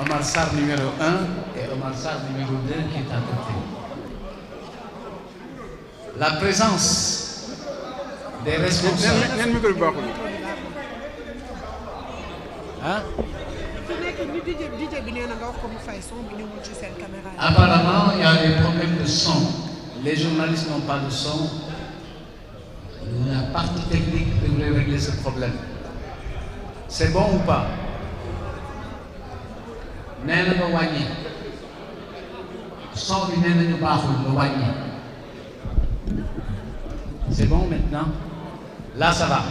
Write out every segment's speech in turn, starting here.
Omar Sarr numéro 1 et Omar Sarr numéro 2 qui est à côté. La présence des responsables. Hein? Apparemment, il y a des problèmes de son. Les journalistes n'ont pas de son. La partie technique devrait régler ce problème. C'est bon ou pas? Nee na nga wàññi son bi nee nañu baaxul nga wàññi. C'est bon maintenant? Là ça va.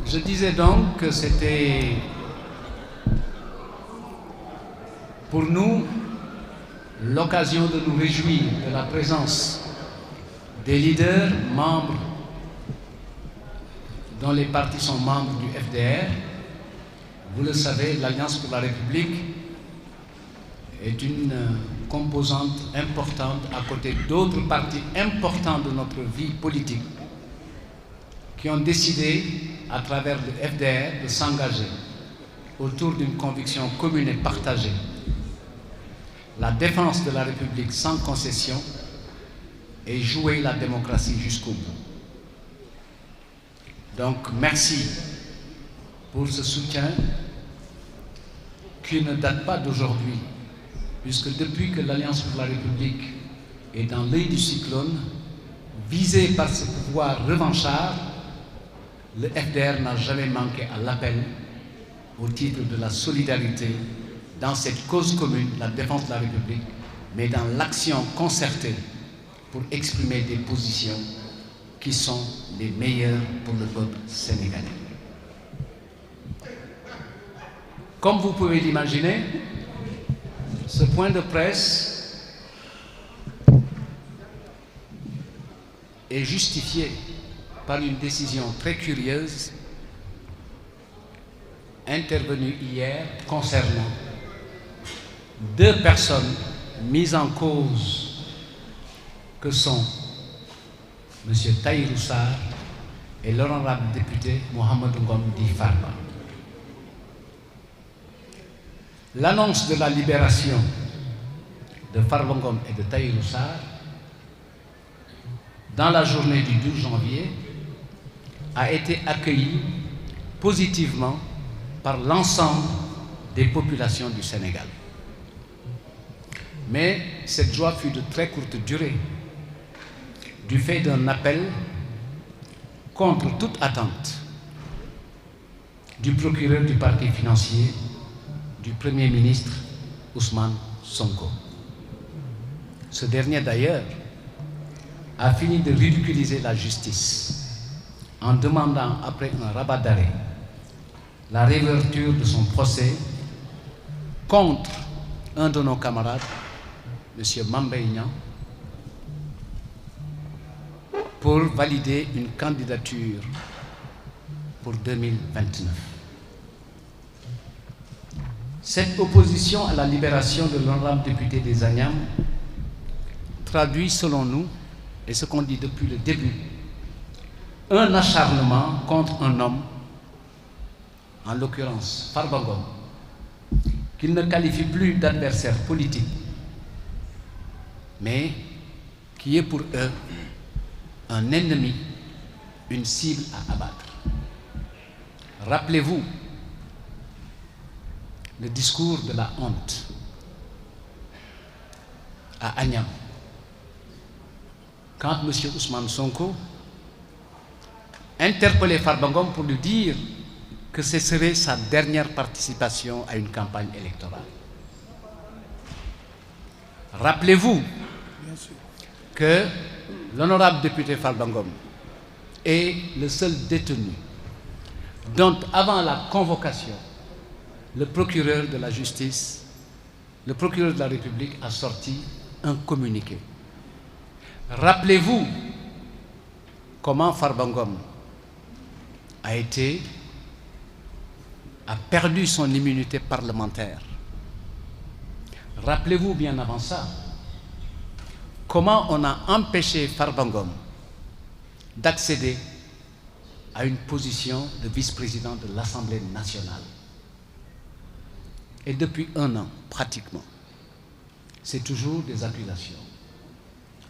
Je disais donc que c'était pour nous l'occasion de nous réjouir de la présence des leaders membres dont les partis sont membres du FDR. Vous le savez, l'Alliance pour la République est une composante importante à côté d'autres partis importants de notre vie politique qui ont décidé, à travers le FDR, de s'engager autour d'une conviction commune et partagée: la défense de la République sans concession et jouer la démocratie jusqu'au bout. Donc, merci pour ce soutien qui ne date pas d'aujourd'hui, puisque depuis que l'Alliance pour la République est dans l'œil du cyclone, visée par ce pouvoir revanchard, le FDR n'a jamais manqué à l'appel au titre de la solidarité dans cette cause commune, la défense de la République, mais dans l'action concertée pour exprimer des positions qui sont les meilleures pour le peuple sénégalais. Comme vous pouvez l'imaginer, ce point de presse est justifié par une décision très curieuse intervenue hier concernant deux personnes mises en cause que sont M. Tahirou Sarr et l'honorable député Mohamed Ngom Di Farba. L'annonce de la libération de Farba Ngom et de Tahirou Sarr dans la journée du 12 janvier a été accueillie positivement par l'ensemble des populations du Sénégal. Mais cette joie fut de très courte durée, du fait d'un appel contre toute attente du procureur du parquet financier, du Premier ministre Ousmane Sonko. Ce dernier d'ailleurs a fini de ridiculiser la justice en demandant, après un rabat d'arrêt, la réouverture de son procès contre un de nos camarades, M. Mame Mbaye Niang, pour valider une candidature pour 2029. Cette opposition à la libération de l'honorable député des Agnam traduit, selon nous, et ce qu'on dit depuis le début, un acharnement contre un homme, en l'occurrence Farba Ngom, qu'il ne qualifie plus d'adversaire politique, mais qui est pour eux un ennemi, une cible à abattre. Rappelez-vous le discours de la honte à Agnam, quand M. Ousmane Sonko interpellait Farba Ngom pour lui dire que ce serait sa dernière participation à une campagne électorale. Rappelez-vous que l'honorable député Farba Ngom est le seul détenu dont, avant la convocation, le procureur de la justice, le procureur de la République a sorti un communiqué. Rappelez-vous comment Farba Ngom a perdu son immunité parlementaire. Rappelez-vous bien avant ça comment on a empêché Farba Ngom d'accéder à une position de vice-président de l'Assemblée nationale. Et depuis 1 an, pratiquement, c'est toujours des accusations.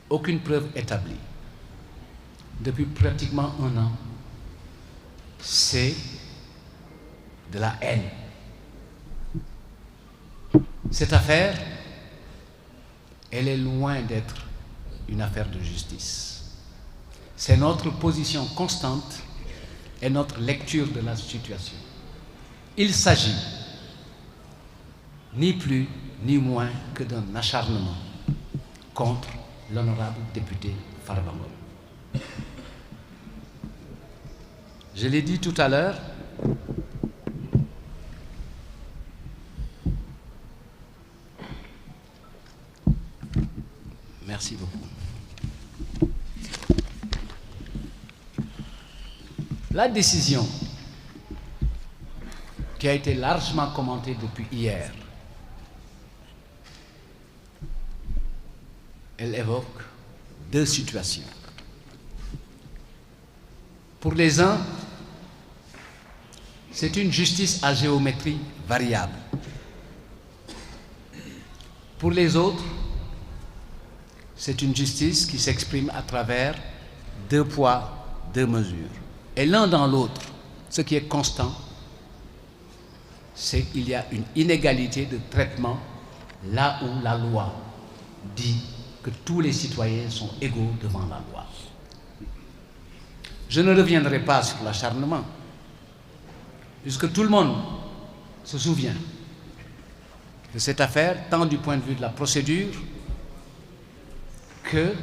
Aucune preuve établie. Depuis pratiquement 1 an, c'est de la haine. Cette affaire, elle est loin d'être une affaire de justice. C'est notre position constante et notre lecture de la situation. Il s'agit ni plus ni moins que d'un acharnement contre l'honorable député Farba Ngom. Je l'ai dit tout à l'heure, merci beaucoup. La décision qui a été largement commentée depuis hier, elle évoque 2 situations. Pour les uns, c'est une justice à géométrie variable. Pour les autres, c'est une justice qui s'exprime à travers 2 poids, 2 mesures. Et l'un dans l'autre, ce qui est constant, c'est qu'il y a une inégalité de traitement là où la loi dit que tous les citoyens sont égaux devant la loi. Je ne reviendrai pas sur l'acharnement, puisque tout le monde se souvient de cette affaire, tant du point de vue de la procédure que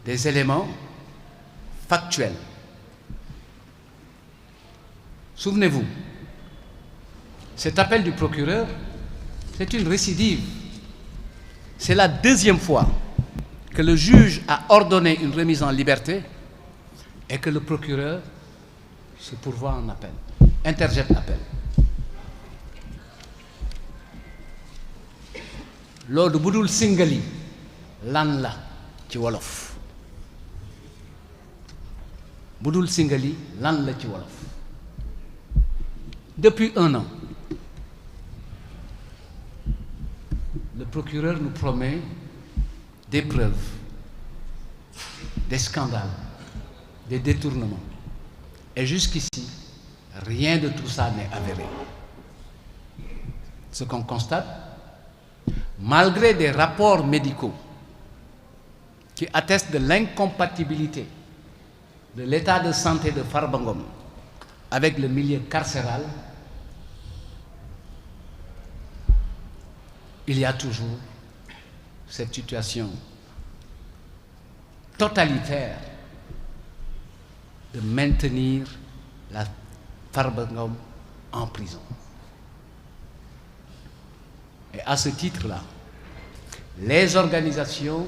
des éléments factuels. Souvenez-vous, cet appel du procureur, c'est une récidive. C'est la 2e fois que le juge a ordonné une remise en liberté et que le procureur se pourvoit en appel, interjette l'appel. Loolu bu dul singali lan la ci wolof, bu dul singali lan la ci wolof. Depuis 1 an, le procureur nous promet des preuves, des scandales, des détournements. Et jusqu'ici, rien de tout ça n'est avéré. Ce qu'on constate, malgré des rapports médicaux qui attestent de l'incompatibilité de l'état de santé de Farba Ngom avec le milieu carcéral, il y a toujours cette situation totalitaire de maintenir la Farba Ngom en prison. Et à ce titre-là, les organisations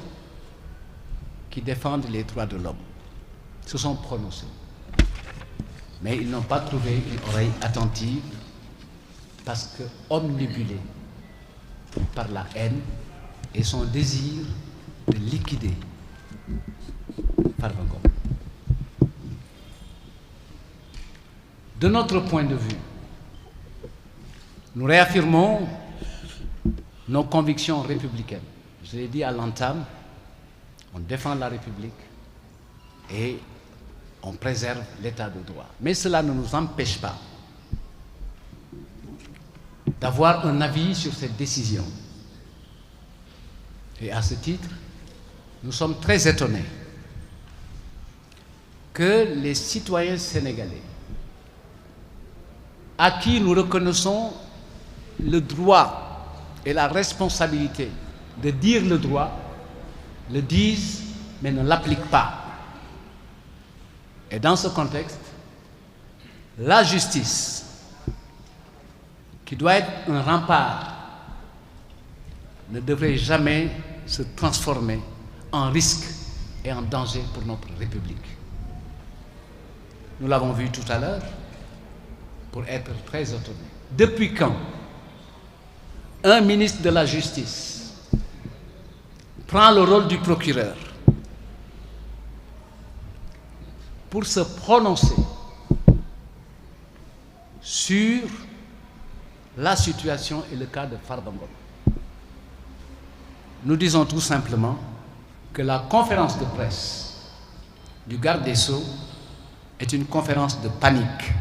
qui défendent les droits de l'homme se sont prononcées. Mais ils n'ont pas trouvé une oreille attentive parce que omnibulés par la haine et son désir de liquider Farba Ngom. De notre point de vue, nous réaffirmons nos convictions républicaines. Je l'ai dit à l'entame, on défend la République et on préserve l'état de droit. Mais cela ne nous empêche pas d'avoir un avis sur cette décision. Et à ce titre, nous sommes très étonnés que les citoyens sénégalais, à qui nous reconnaissons le droit et la responsabilité de dire le droit, le disent mais ne l'appliquent pas. Et dans ce contexte, la justice, qui doit être un rempart, ne devrait jamais se transformer en risque et en danger pour notre République. Nous l'avons vu tout à l'heure, pour être très étonné. Depuis quand un ministre de la Justice prend le rôle du procureur pour se prononcer sur la situation et le cas de Farba Ngom. Nous disons tout simplement que la conférence de presse du garde des Sceaux est une conférence de panique.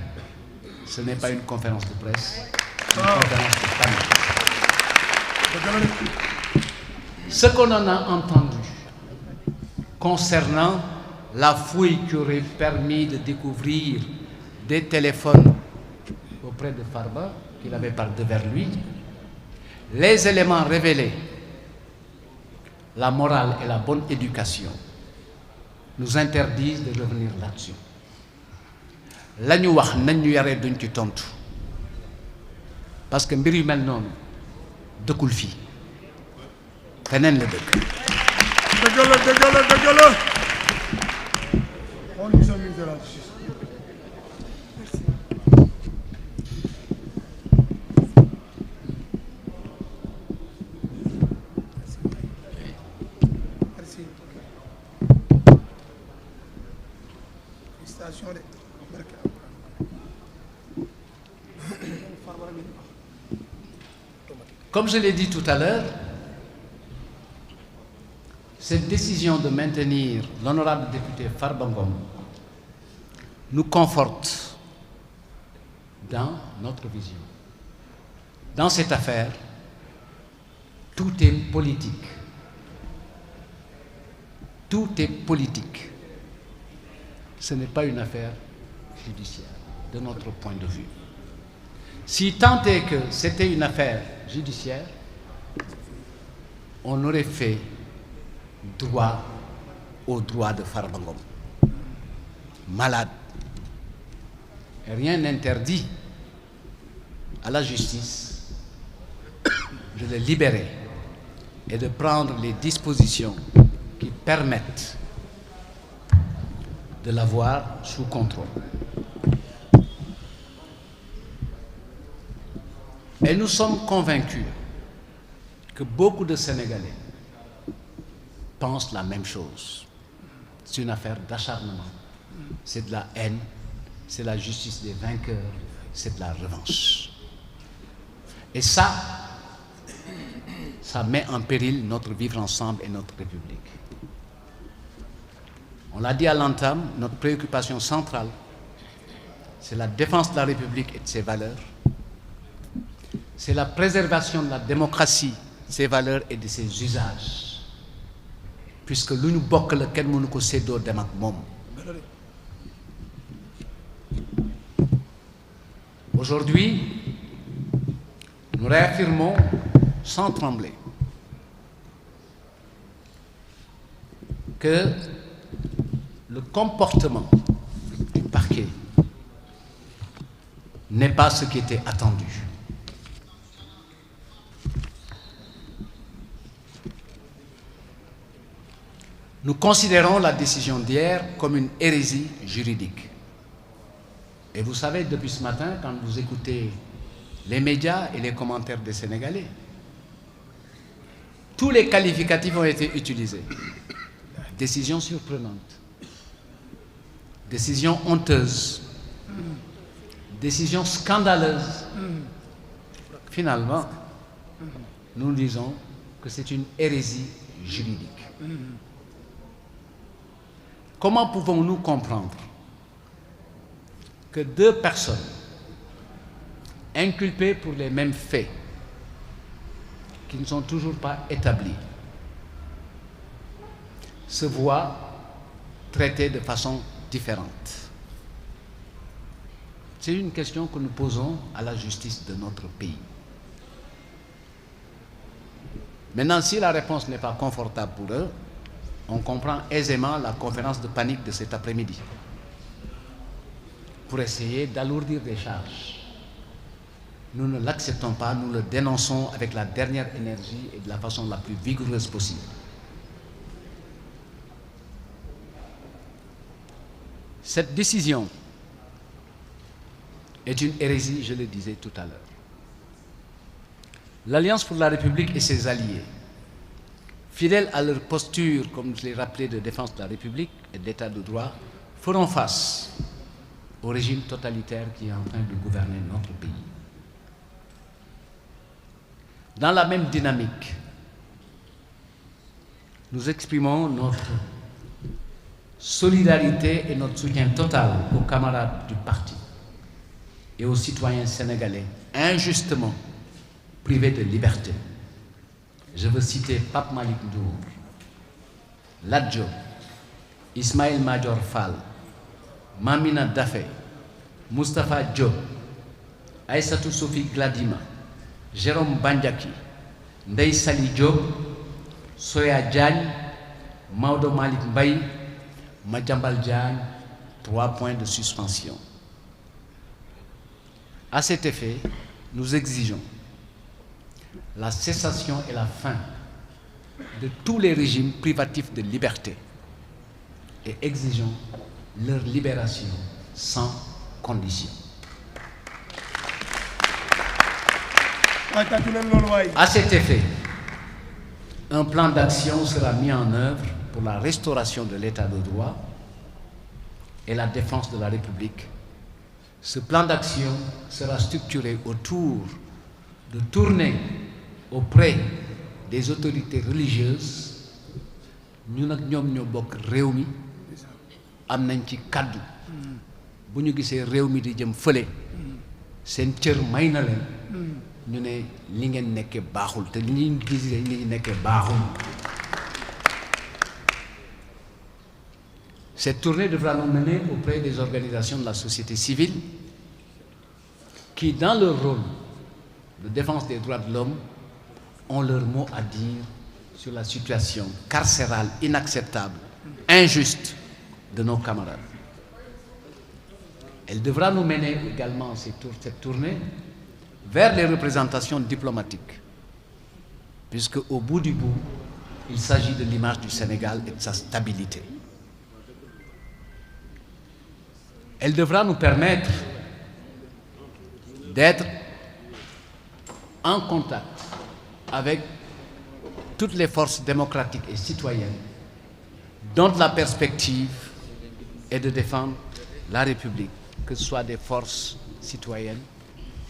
Ce n'est pas une conférence de presse, c'est une conférence de panique. Ce qu'on en a entendu concernant la fouille qui aurait permis de découvrir des téléphones auprès de Farba, qu'il avait par devers lui, les éléments révélés, la morale et la bonne éducation, nous interdisent de revenir là-dessus. La ñu wax nañ ñu yaree duñ ci tontu parce que mbir yu mel noonu dëkkul fii feneen la dëkk. dëgg la. On nous a mis de la justice. Comme je l'ai dit tout à l'heure, cette décision de maintenir l'honorable député Farba Ngom nous conforte dans notre vision. Dans cette affaire, tout est politique. Tout est politique. Ce n'est pas une affaire judiciaire, de notre point de vue. Si tant est que c'était une affaire judiciaire, on aurait fait droit au droit de Farba Ngom. Malade. Et rien n'interdit à la justice de le libérer et de prendre les dispositions qui permettent de l'avoir sous contrôle. Et nous sommes convaincus que beaucoup de Sénégalais pensent la même chose. C'est une affaire d'acharnement, c'est de la haine, c'est la justice des vainqueurs, c'est de la revanche. Et ça met en péril notre vivre ensemble et notre République. On l'a dit à l'entame, notre préoccupation centrale, c'est la défense de la République et de ses valeurs. C'est la préservation de la démocratie, ses valeurs et de ses usages. Puisque lu ñu bokk la kenn mënu ko séddoo dem ak moom. Aujourd'hui, nous réaffirmons sans trembler que le comportement du parquet n'est pas ce qui était attendu. Nous considérons la décision d'hier comme une hérésie juridique. Et vous savez, depuis ce matin, quand vous écoutez les médias et les commentaires des Sénégalais, tous les qualificatifs ont été utilisés. Décision surprenante, décision honteuse, décision scandaleuse. Finalement, nous disons que c'est une hérésie juridique. Comment pouvons-nous comprendre que deux personnes inculpées pour les mêmes faits, qui ne sont toujours pas établis, se voient traitées de façon différente? C'est une question que nous posons à la justice de notre pays. Maintenant, si la réponse n'est pas confortable pour eux, on comprend aisément la conférence de panique de cet après-midi pour essayer d'alourdir les charges. Nous ne l'acceptons pas, nous le dénonçons avec la dernière énergie et de la façon la plus vigoureuse possible. Cette décision est une hérésie, je le disais tout à l'heure. L'Alliance pour la République et ses alliés, fidèles à leur posture, comme je l'ai rappelé, de défense de la République et de l'État de droit, feront face au régime totalitaire qui est en train de gouverner notre pays. Dans la même dynamique, nous exprimons notre solidarité et notre soutien total aux camarades du parti et aux citoyens sénégalais injustement privés de liberté. Je veux citer Pape Malick Ndour, Lat Diop, Ismaïla Madior Fall, Mamina Daffé, Moustapha Diop, Aïssatou Sophie Gladima, Jérôme Bandiaki, Ndeye Sali Diop, Soya Diagne, Maodo Malick Mbaye, Madiambal Diagne, 3 points de suspension. À cet effet, nous exigeons la cessation et la fin de tous les régimes privatifs de liberté et exigeons leur libération sans condition. À cet effet, un plan d'action sera mis en œuvre pour la restauration de l'état de droit et la défense de la République. Ce plan d'action sera structuré autour de tourner auprès des autorités religieuses. Ñun ak ñoom ñoo bokk réew mi am nañ ci kàddu bu ñu gisee réew mi di jëm fële seen cër may na leen ñu ne li ngeen nekkee baaxul te li ñuy gis li ñuy nekkee baaxul. Cette tournée devra nous mener auprès des organisations de la société civile qui, dans leur rôle de défense des droits de l'homme, ont leur mot à dire sur la situation carcérale inacceptable, injuste de nos camarades. Elle devra nous mener également cette tournée vers les représentations diplomatiques, puisque au bout du bout, il s'agit de l'image du Sénégal et de sa stabilité. Elle devra nous permettre d'être en contact avec toutes les forces démocratiques et citoyennes dont la perspective est de défendre la République, que ce soit des forces citoyennes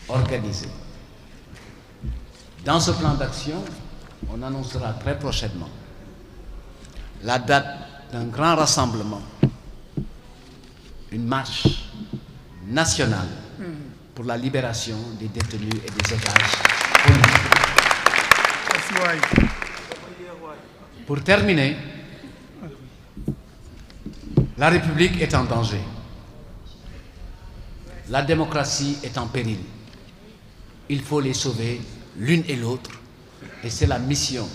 organisées. Dans ce plan d'action, on annoncera très prochainement la date d'un grand rassemblement, une marche nationale pour la libération des détenus et des otages politiques. Pour terminer, la République est en danger. La démocratie est en péril. Il faut les sauver l'une et l'autre. Et c'est la mission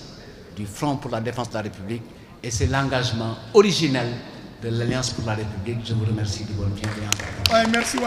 du Front pour la défense de la République et c'est l'engagement originel de l'Alliance pour la République. Je vous remercie de votre bienveillance. Merci.